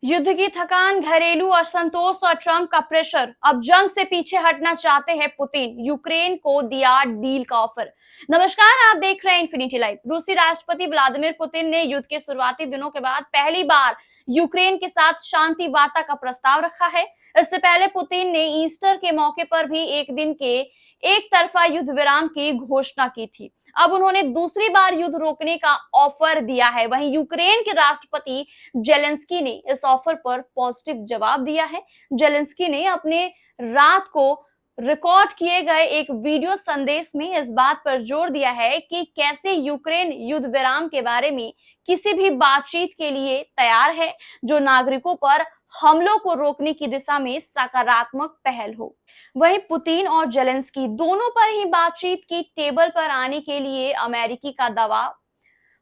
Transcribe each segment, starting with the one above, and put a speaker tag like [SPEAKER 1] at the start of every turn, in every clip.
[SPEAKER 1] युद्ध की थकान, घरेलू असंतोष और ट्रंप का प्रेशर। अब जंग से पीछे हटना चाहते हैं पुतिन। यूक्रेन को दिया डील का ऑफर। नमस्कार, आप देख रहे हैं इन्फिनिटी लाइव। रूसी राष्ट्रपति व्लादिमीर पुतिन ने युद्ध के शुरुआती दिनों के बाद पहली बार यूक्रेन के साथ शांति वार्ता का प्रस्ताव रखा है। इससे पहले पुतिन ने ईस्टर के मौके पर भी एक दिन के एक तरफा युद्ध विराम की घोषणा की थी। अब उन्होंने दूसरी बार युद्ध रोकने का ऑफर दिया है। वहीं यूक्रेन के राष्ट्रपति जेलेंस्की ने इस ऑफर पर पॉजिटिव जवाब दिया है। जेलेंस्की ने अपने रात को रिकॉर्ड किए गए एक वीडियो संदेश में इस बात पर जोर दिया है कि कैसे यूक्रेन युद्ध विराम के बारे में किसी भी बातचीत के लिए तैयार है जो नागरिकों पर हमलों को रोकने की दिशा में सकारात्मक पहल हो। वहीं पुतिन और जेलेंस्की दोनों पर ही बातचीत की टेबल पर आने के लिए अमेरिकी का दबाव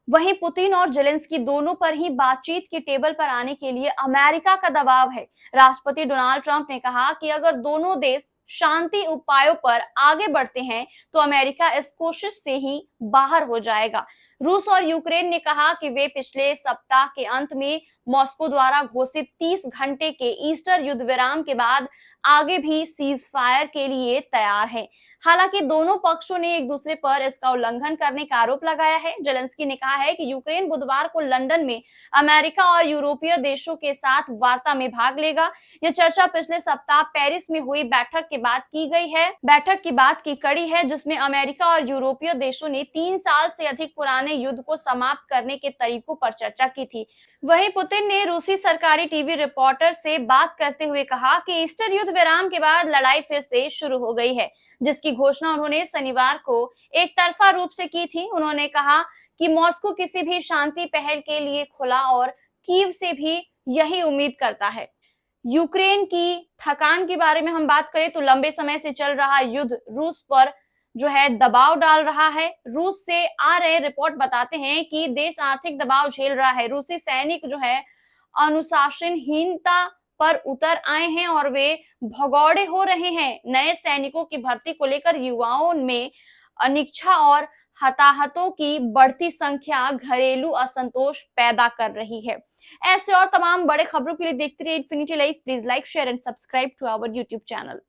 [SPEAKER 1] वहीं पुतिन और जेलेंस्की दोनों पर ही बातचीत की टेबल पर आने के लिए अमेरिका का दबाव है। राष्ट्रपति डोनाल्ड ट्रंप ने कहा कि अगर दोनों देश शांति उपायों पर आगे बढ़ते हैं तो अमेरिका इस कोशिश से ही बाहर हो जाएगा। रूस और यूक्रेन ने कहा कि वे पिछले सप्ताह के अंत में मॉस्को द्वारा घोषित 30 घंटे के ईस्टर युद्ध विराम के बाद आगे भी सीज फायर के लिए तैयार हैं। हालांकि दोनों पक्षों ने एक दूसरे पर इसका उल्लंघन करने का आरोप लगाया है। जेलेंस्की ने कहा है कि यूक्रेन बुधवार को लंदन में अमेरिका और यूरोपीय देशों के साथ वार्ता में भाग लेगा। यह चर्चा पिछले सप्ताह पेरिस में हुई बैठक के बाद की गई है। बैठक की बात की कड़ी है जिसमें अमेरिका और यूरोपीय देशों ने 3 साल से अधिक पुराने युद्ध को समाप्त करने के तरीकों पर चर्चा की थी। वहीं पुतिन ने रूसी सरकारी टीवी रिपोर्टर से बात करते हुए कहा कि ईस्टर युद्ध विराम के बाद लड़ाई फिर से शुरू हो गई है, जिसकी घोषणा उन्होंने शनिवार को एक तरफा रूप से की थी। उन्होंने कहा कि मॉस्को किसी भी शांति पहल के लिए खुला और कीव से भी यही उम्मीद करता है। यूक्रेन की थकान के बारे में हम बात करें तो लंबे समय से चल रहा युद्ध रूस पर जो है दबाव डाल रहा है। रूस से आ रहे रिपोर्ट बताते हैं कि देश आर्थिक दबाव झेल रहा है। रूसी सैनिक जो है अनुशासनहीनता पर उतर आए हैं और वे भगौड़े हो रहे हैं। नए सैनिकों की भर्ती को लेकर युवाओं में अनिच्छा और हताहतों की बढ़ती संख्या घरेलू असंतोष पैदा कर रही है। ऐसे और तमाम बड़े खबरों के लिए देखते रहिए infinity live. Please like, share and subscribe to our YouTube channel.